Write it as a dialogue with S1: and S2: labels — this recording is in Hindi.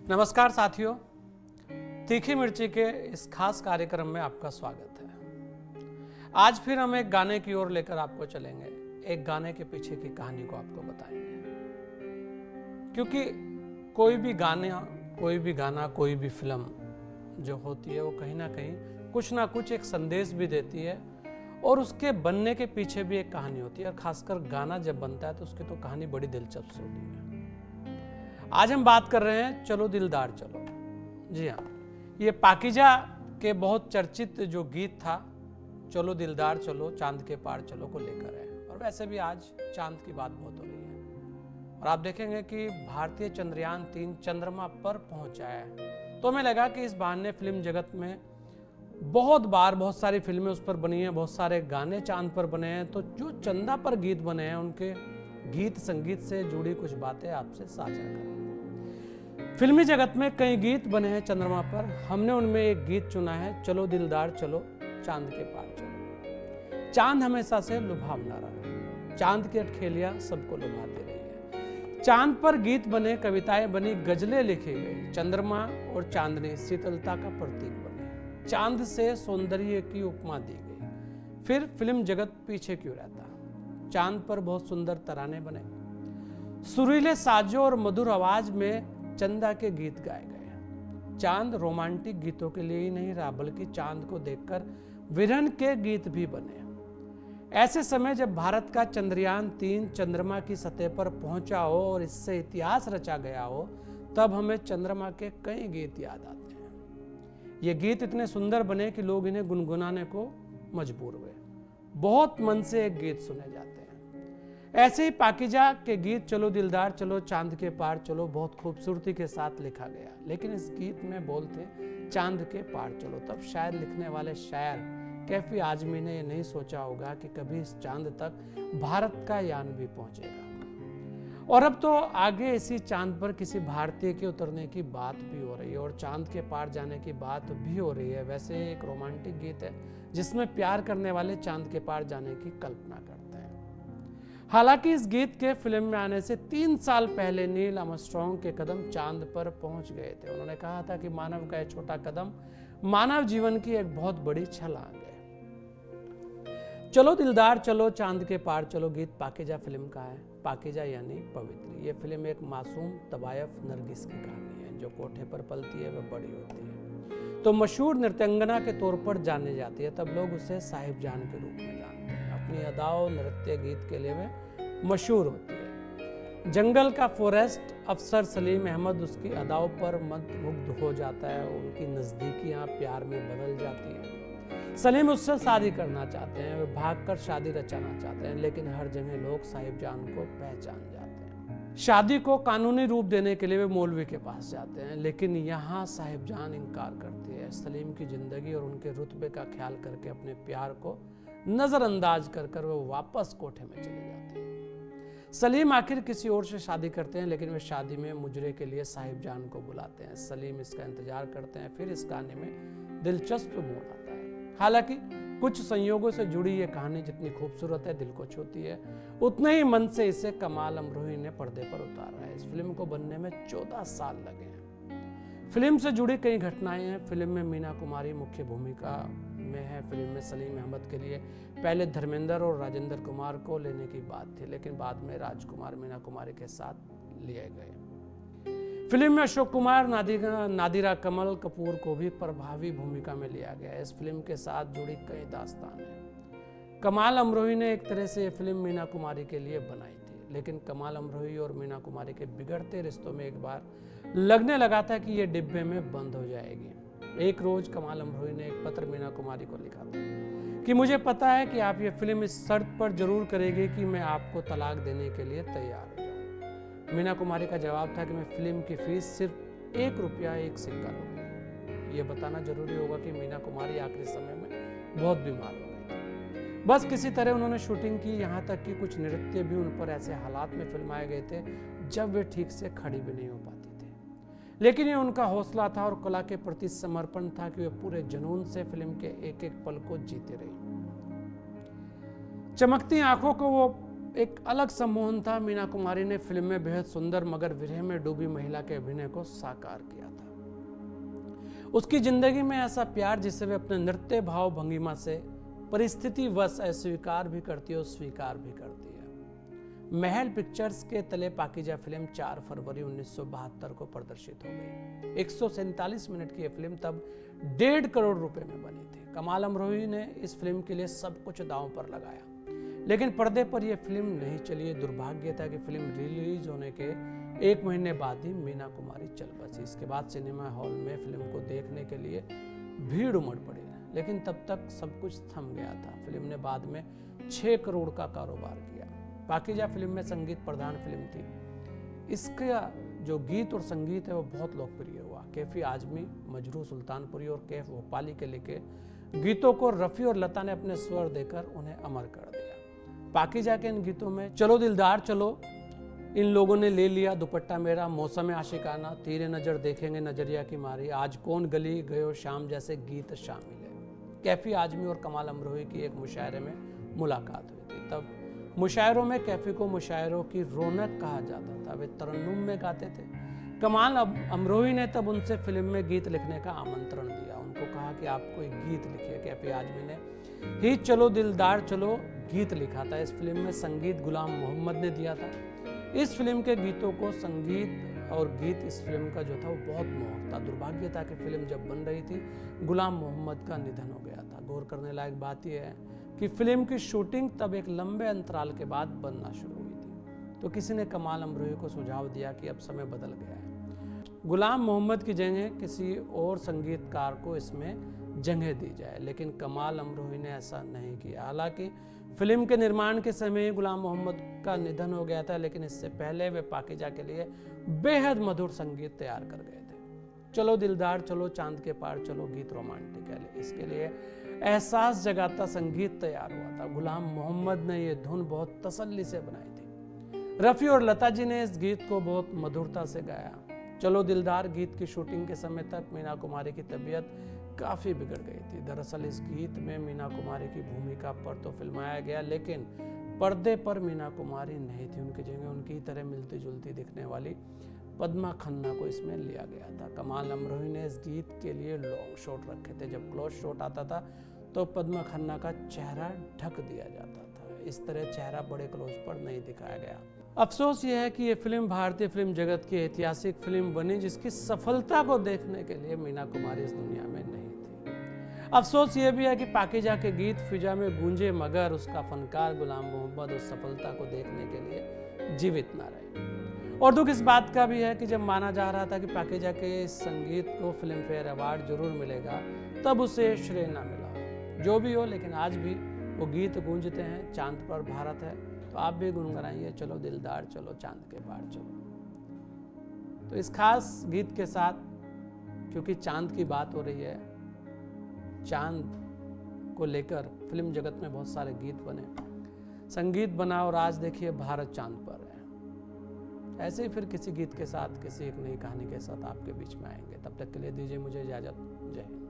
S1: नमस्कार साथियों, तीखी मिर्ची के इस खास कार्यक्रम में आपका स्वागत है। आज फिर हम एक गाने की ओर लेकर आपको चलेंगे, एक गाने के पीछे की कहानी को आपको बताएंगे। क्योंकि कोई भी गाना, कोई भी फिल्म जो होती है वो कहीं ना कुछ एक संदेश भी देती है और उसके बनने के पीछे भी एक कहानी होती है। और खासकर गाना जब बनता है तो उसकी तो कहानी बड़ी दिलचस्प होती है। आज हम बात कर रहे हैं चलो दिलदार चलो। जी हाँ, ये पाकीजा के बहुत चर्चित जो गीत था चलो दिलदार चलो चांद के पार चलो को लेकर है। और वैसे भी आज चांद की बात बहुत हो रही है और आप देखेंगे कि भारतीय चंद्रयान 3 चंद्रमा पर पहुंचा है। तो हमें लगा कि इस बहाने फिल्म जगत में बहुत सारी फिल्में उस पर बनी हैं, बहुत सारे गाने चांद पर बने हैं। तो जो चंदा पर गीत बने हैं उनके गीत संगीत से जुड़ी कुछ बातें आपसे साझा करें। फिल्मी जगत में कई गीत बने हैं चंद्रमा पर, हमने उनमें एक गीत चुना है चलो दिलदार चलो चांद के पार चलो। चांद हमेशा से लुभावना रहा है, चांद की अटखेलियां सबको लुभाती रही है। चांद पर गीत बने, कविताएं बनी, गजलें लिखी गई। चंद्रमा और चांदनी शीतलता का प्रतीक बने, चांद से सौंदर्य की उपमा दी गई। फिर फिल्म जगत पीछे क्यों रहता? चांद पर बहुत सुंदर तराने बने, सुरीले साजों और मधुर आवाज में चंदा के गीत गाए गए। चांद रोमांटिक गीतों के लिए ही नहीं रहा, बल्कि चांद को देखकर विरह के गीत भी बने। ऐसे समय जब भारत का चंद्रयान 3 चंद्रमा की सतह पर पहुंचा हो और इससे इतिहास रचा गया हो, तब हमें चंद्रमा के कई गीत याद आते हैं। ये गीत इतने सुंदर बने कि लोग इन्हें गुनगुनाने को मजबूर हुए। बहुत मन से एक गीत सुने जाते हैं। ऐसे ही पाकीजा के गीत चलो दिलदार चलो चांद के पार चलो बहुत खूबसूरती के साथ लिखा गया, लेकिन इस गीत में बोल थे चांद के पार चलो। तब शायद लिखने वाले शायर कैफी आजमी ने यह नहीं सोचा होगा कि कभी इस चांद तक भारत का यान भी पहुंचेगा। और अब तो आगे इसी चांद पर किसी भारतीय के उतरने की बात भी हो रही है और चांद के पार जाने की बात भी हो रही है। वैसे एक रोमांटिक गीत है जिसमें प्यार करने वाले चांद के पार जाने की कल्पना करते हैं। हालांकि इस गीत के फिल्म में आने से 3 साल पहले नील आर्मस्ट्रांग के कदम चांद पर पहुंच गए थे। उन्होंने कहा था कि मानव का यह छोटा कदम मानव जीवन की एक बहुत बड़ी छलांग है। चलो दिलदार चलो चांद के पार चलो गीत पाकीजा फिल्म का है। पाकीजा यानी पवित्र। ये फिल्म एक मासूम तवायफ नरगिस की कहानी है जो कोठे पर पलती है वह बड़ी होती है तो मशहूर नृत्यंगना के तौर पर जाने जाती है। तब लोग उसे साहिब जान के रूप में जानते हैं। अपनी अदाओं नृत्य गीत के लिए वह मशहूर होती है। जंगल का फॉरेस्ट अफसर सलीम अहमद उसकी अदाओं पर मंत्रमुग्ध हो जाता है। उनकी नजदीकियां प्यार में बदल जाती हैं। सलीम उससे शादी करना चाहते हैं, वे भागकर शादी रचाना चाहते हैं, लेकिन हर जगह लोग साहिब जान को पहचान जाते हैं। शादी को कानूनी रूप देने के लिए वे मौलवी के पास जाते हैं, लेकिन यहाँ साहिब जान इनकार करती है। सलीम की जिंदगी और उनके रुतबे का ख्याल करके अपने प्यार को नजरअंदाज कर वो वापस कोठे में चले जाते हैं। सलीम आखिर किसी और से शादी करते हैं, लेकिन वे शादी में मुजरे के लिए साहिब जान को बुलाते हैं। सलीम इसका इंतजार करते हैं। फिर इस कहानी में दिलचस्प मोड़ आता है। हालांकि कुछ संयोगों से जुड़ी ये कहानी जितनी खूबसूरत है, दिल को छूती है, उतने ही मन से इसे कमाल अमरोही ने पर्दे पर उतारा है। इस फिल्म को बनने में 14 साल लगे हैं। फिल्म से जुड़ी कई घटनाएं हैं। फिल्म में मीना कुमारी मुख्य भूमिका में है। फिल्म में सलीम अहमद के लिए पहले धर्मेंद्र और राजेंद्र कुमार को लेने की बात थी, लेकिन बाद में राजकुमार मीना कुमारी के साथ लिए गए। फिल्म में अशोक कुमार, नादिरा कमल कपूर को भी प्रभावी भूमिका में लिया गया है। इस फिल्म के साथ जुड़ी कई दास्तान है। कमाल अमरोही ने एक तरह से ये फिल्म मीना कुमारी के लिए बनाई थी, लेकिन कमाल अमरोही और मीना कुमारी के बिगड़ते रिश्तों में एक बार लगने लगा था कि ये डिब्बे में बंद हो जाएगी। एक रोज कमाल अमरोही ने एक पत्र मीना कुमारी को लिखा था कि मुझे पता है कि आप ये फिल्म इस शर्त पर जरूर करेंगे कि मैं आपको तलाक देने के लिए तैयार हो जाऊं। मीना कुमारी का जवाब था कि मैं फिल्म की फीस सिर्फ 1 रुपया 1 सिक्का लूंगी। ये बताना जरूरी होगा कि मीना कुमारी आखिरी समय में बहुत बीमार हो गई थी। बस किसी तरह उन्होंने शूटिंग की, यहाँ तक कि कुछ नृत्य भी उन पर ऐसे हालात में फिल्माए गए थे जब वे ठीक से खड़ी भी नहीं हो पाती थी। लेकिन ये उनका हौसला था और कला के प्रति समर्पण था कि वे पूरे जुनून से फिल्म के एक एक पल को जीते रही। चमकती आंखों को वो एक अलग सम्मोहन था। मीना कुमारी ने फिल्म में बेहद सुंदर मगर विरह में डूबी महिला के अभिनय को साकार किया था। उसकी जिंदगी में ऐसा प्यार जिसे वे अपने नृत्य भाव भंगिमा से परिस्थितिवश अस्वीकार भी करती है और स्वीकार भी करती है। महल पिक्चर्स के तले पाकीजा फिल्म 4 फरवरी 1972 को प्रदर्शित हो गई। 147 मिनट की यह फिल्म तब 1.5 करोड़ रुपए में बनी थी। कमाल अमरोही ने इस फिल्म के लिए सब कुछ दांव पर लगाया, लेकिन पर्दे पर यह फिल्म नहीं चली। दुर्भाग्य था कि फिल्म रिलीज होने के 1 महीने बाद ही मीना कुमारी चल बसी। इसके बाद सिनेमा हॉल में फिल्म को देखने के लिए भीड़ उमड़ पड़ी, लेकिन तब तक सब कुछ थम गया था। फिल्म ने बाद में 6 करोड़ का कारोबार किया। पाकीजा फिल्म में संगीत प्रधान फिल्म थी। इसका जो गीत और संगीत है वो बहुत लोकप्रिय हुआ। कैफी आजमी, मजरू सुल्तानपुरी और कैफ भोपाली के लिखे गीतों को रफ़ी और लता ने अपने स्वर देकर उन्हें अमर कर दिया। पाकीजा के इन गीतों में चलो दिलदार चलो, इन लोगों ने ले लिया दुपट्टा मेरा, मौसम आशिकाना, तीरे नजर देखेंगे नजरिया की मारी, आज कौन गली गयो शाम जैसे गीत शामिल है। कैफी आजमी और कमाल अमरोही की एक मुशायरे में मुलाकात हुई थी। तब मुशायरों में कैफी को मुशायरों की रौनक कहा जाता था। वे तरन्नुम में गाते थे। कमाल अमरोही ने तब उनसे फिल्म में गीत लिखने का आमंत्रण दिया। उनको कहा कि आप कोई गीत लिखिए। कैफी आजमी ने ही चलो दिलदार चलो गीत लिखा था। इस फिल्म में संगीत गुलाम मोहम्मद ने दिया था। इस फिल्म के गीतों को संगीत और गीत इस फिल्म का जो था वो बहुत मोहक था। दुर्भाग्य था कि फिल्म जब बन रही थी गुलाम मोहम्मद का निधन हो गया था। गौर करने लायक बात यह है कि फिल्म की शूटिंग तब एक लंबे अंतराल के बाद बनना शुरू हुई थी। तो किसी ने कमाल अमरोही को सुझाव दिया कि अब समय बदल गया है, गुलाम मोहम्मद की जगह किसी और संगीतकार को इसमें जगह दी जाए। लेकिन कमाल अमरोही ने ऐसा नहीं किया। हालांकि फिल्म के निर्माण के समय ही गुलाम मोहम्मद का निधन हो गया था, लेकिन इससे पहले वे पाकीजा के लिए बेहद मधुर संगीत तैयार कर गए थे। चलो दिलदार चलो, चांद के पार चलो गीत रोमांटिक है। इसके लिए एहसास जगाता संगीत तैयार हुआ था। गुलाम मोहम्मद ने यह धुन बहुत तसल्ली से बनाई थी। रफ़ी और लता जी ने इस गीत को बहुत मधुरता से गाया। चलो दिलदार गीत की शूटिंग के समय तक मीना कुमारी की तबीयत काफ़ी बिगड़ गई थी। दरअसल इस गीत में मीना कुमारी की भूमिका पर तो फिल्माया गया, लेकिन पर्दे पर मीना कुमारी नहीं थी। उनकी जगह उनकी तरह मिलती जुलती दिखने वाली पद्मा खन्ना को इसमें लिया गया था। कमाल अमरोही ने इस गीत के लिए लॉन्ग शॉट रखे थे। जब क्लोज शॉट आता था तो पद्मा खन्ना का चेहरा ढक दिया जाता था। इस तरह चेहरा बड़े क्लोज पर नहीं दिखाया गया। अफसोस यह है कि यह फिल्म भारतीय फिल्म जगत की ऐतिहासिक फिल्म बनी, जिसकी सफलता को देखने के लिए मीना कुमारी इस दुनिया में नहीं थी। अफसोस यह भी है कि पाकीजा के गीत फिजा में गूंजे, मगर उसका फनकार गुलाम मोहम्मद उस सफलता को देखने के लिए जीवित ना रहे। और दुख इस बात का भी है कि जब माना जा रहा था कि पाकीजा के इस संगीत को फिल्म फेयर अवार्ड जरूर मिलेगा, तब उसे श्रेय ना मिला। जो भी हो, लेकिन आज भी वो गीत गूंजते हैं। चांद पर भारत है, तो आप भी गुनगुनाइए चलो दिलदार चलो, चांद के पार चलो। तो इस खास गीत के साथ, क्योंकि चांद की बात हो रही है, चांद को लेकर फिल्म जगत में बहुत सारे गीत बने, संगीत बना, और आज देखिए भारत चांद पर है। ऐसे ही फिर किसी गीत के साथ, किसी एक नई कहानी के साथ आपके बीच में आएंगे। तब तक के लिए दीजिए मुझे इजाजत। जय हिंद।